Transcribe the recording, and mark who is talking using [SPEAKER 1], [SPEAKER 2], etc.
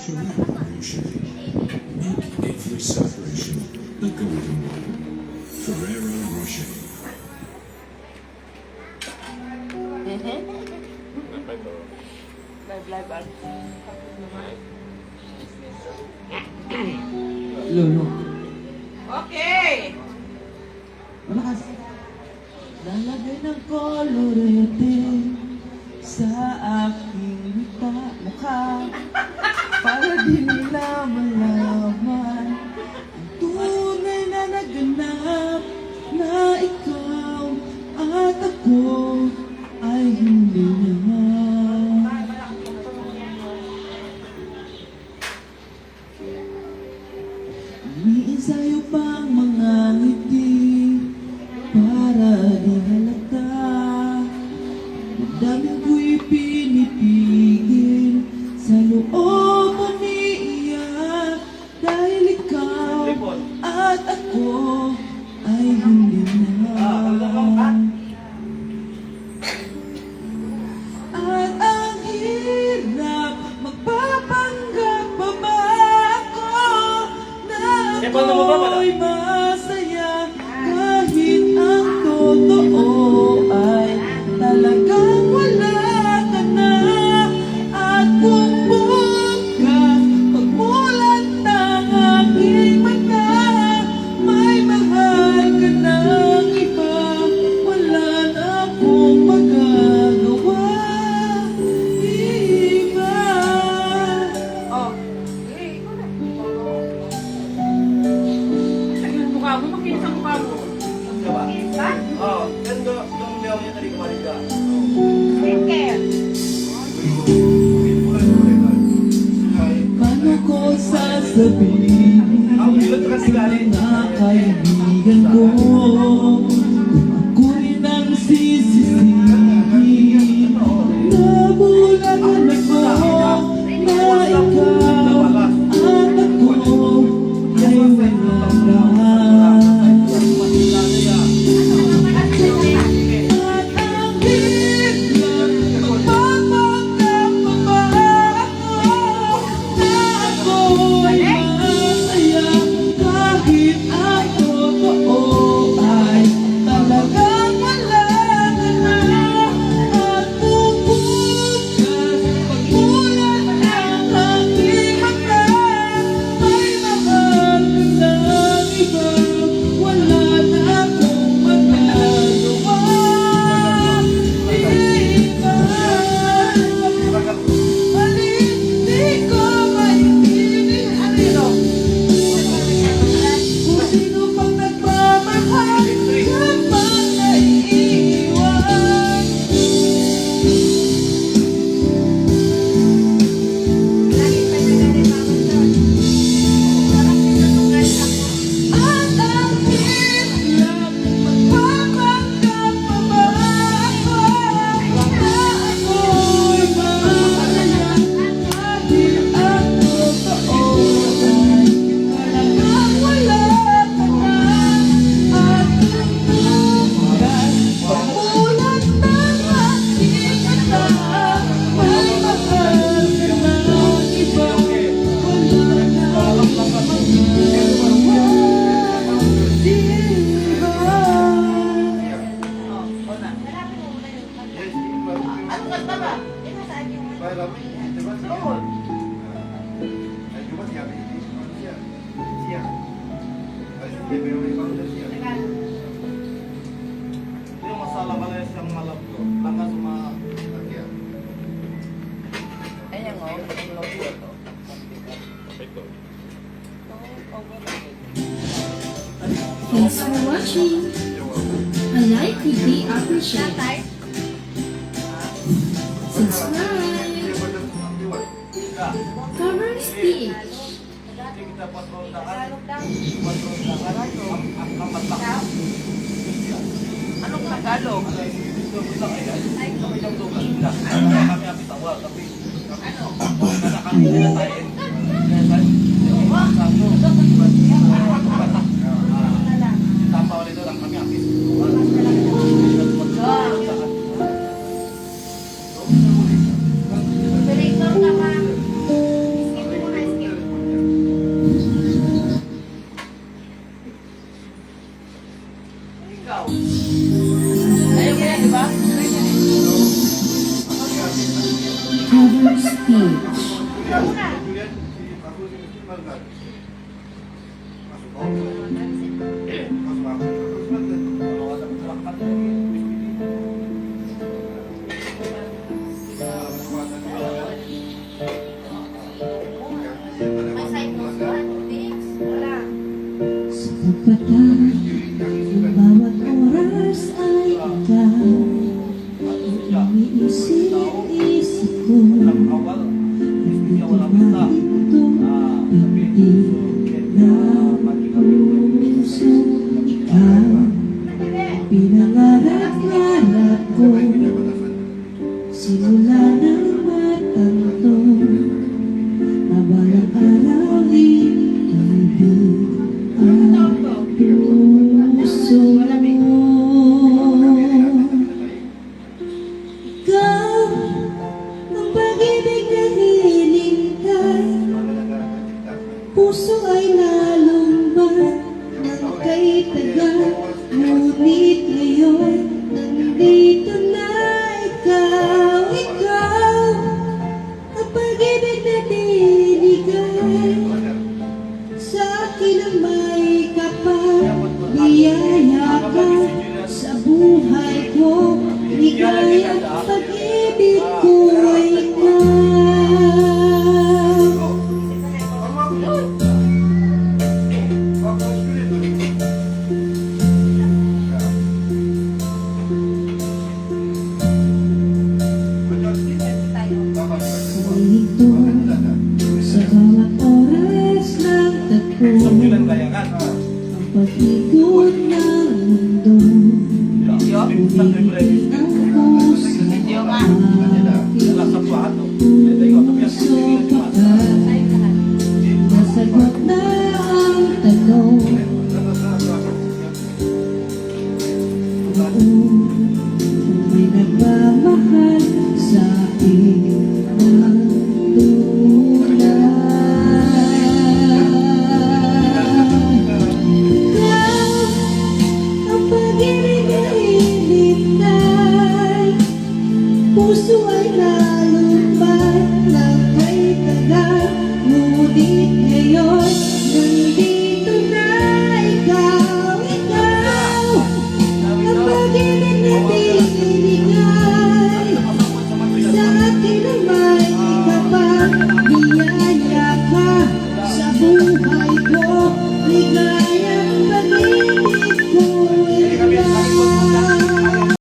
[SPEAKER 1] Ferrero Rocher. Make every celebration a golden one. Ferrero Rocher.
[SPEAKER 2] Lolo.
[SPEAKER 3] Okay.
[SPEAKER 2] Malakas. Lalagay ng kolorete sa aking mukha para di nila malaman ang tunay na naganap na ikaw at ako ay hindi naman. Iniensayo pang mga ngiti para di halata. Damdamin ko'y pinipigil sa loob umiiyak dahil ikaw at ako ay hindi naman. At ang hirap magpapanggap pa ba ako na ako'y masaya kahit ang totoo ay talagang wala ka na. At kung bukas pagmulat ng aking mata may mahal ka ng iba, wala na akong magagawa. Iba.
[SPEAKER 3] Oh. Eh, ikaw na. Ang mukha mo, makinis ang mukha mo.
[SPEAKER 4] Diba?
[SPEAKER 3] Ha?
[SPEAKER 4] Oo. Ganda yung meow niya tadi kemarin ka.
[SPEAKER 3] Skincare.
[SPEAKER 2] Paano ko sasabihin
[SPEAKER 4] Ang bilot kasi galing.
[SPEAKER 2] mga kaibigan ko kung ako rin ang sisisihin? Nabulagan ako na ikaw at ako ay walang lahat. At ang hirap magpapanggap pa ba ako na ako'y masaya kahit ang totoo ay talagang wala ka na. At kung bukas pagmulat ng aking mata may mahal ka ng iba, wala na akong magagawa. Iba. Alin di ko maintindihan kung sino pang nagmamahal kapag naiiwan. At ang hirap magpapanggap pa ba ako na ako'y masaya kahit ang totoo ay talagang wala ka na. At kung bukas pagmulat ng aking mata may mahal ka ng iba, wala na akong magagawa. Iba.
[SPEAKER 3] Ano ka ba? Doon.
[SPEAKER 4] Yung masalah pala siyang malap ko. Langka sama
[SPEAKER 3] Ayan o, ang logo ito.
[SPEAKER 5] Thanks for watching. A like would be appreciated. Subscribe. Cover speech.
[SPEAKER 4] kita 4 rondahan. 4 rondahan. Apat lang.
[SPEAKER 3] Anong Tagalog?
[SPEAKER 4] Kami lang tugas. Kami habis awal tapi karena kami nyatain. Tambah oleh itu orang kami habis.
[SPEAKER 3] Operator ka pa.
[SPEAKER 2] Sa kabataan, ang bawat oras ay ikaw. Iniisip-isip ko, hindi ko mahinto, hindi na puso. Ikaw, pinangarap-ngarap ko, simula ng matanto, na balang araw ibig ang puso. Ikaw, ang pag-ibig na hinintay, puso ay nalumbat ng kay tagal. Ngunit ngayon, nandito na ikaw. Ikaw, ang pag-ibig na binigay sa akin ang may kapal. Biyaya ka sa buhay ko, ligaya at pag-ibig ko ay ikaw. Sa ito, sa bawat oras ng tagpo,
[SPEAKER 4] Ilang layangan.
[SPEAKER 2] ang pag-ikot ng mundo, umiinig ang puso aking
[SPEAKER 4] Nasa plato.
[SPEAKER 2] puso pagkat nasagot na ang tanong. Kung may nagmamahal sa akin ng tunay. Ikaw, ang pag-ibig na hinintay, puso ay nalumbay ng kay tagal. Ngunit ngayon, nandito na ikaw. Ikaw, ang pag-ibig na binigay sa akin ang may kapal. Biyaya ka sa buhay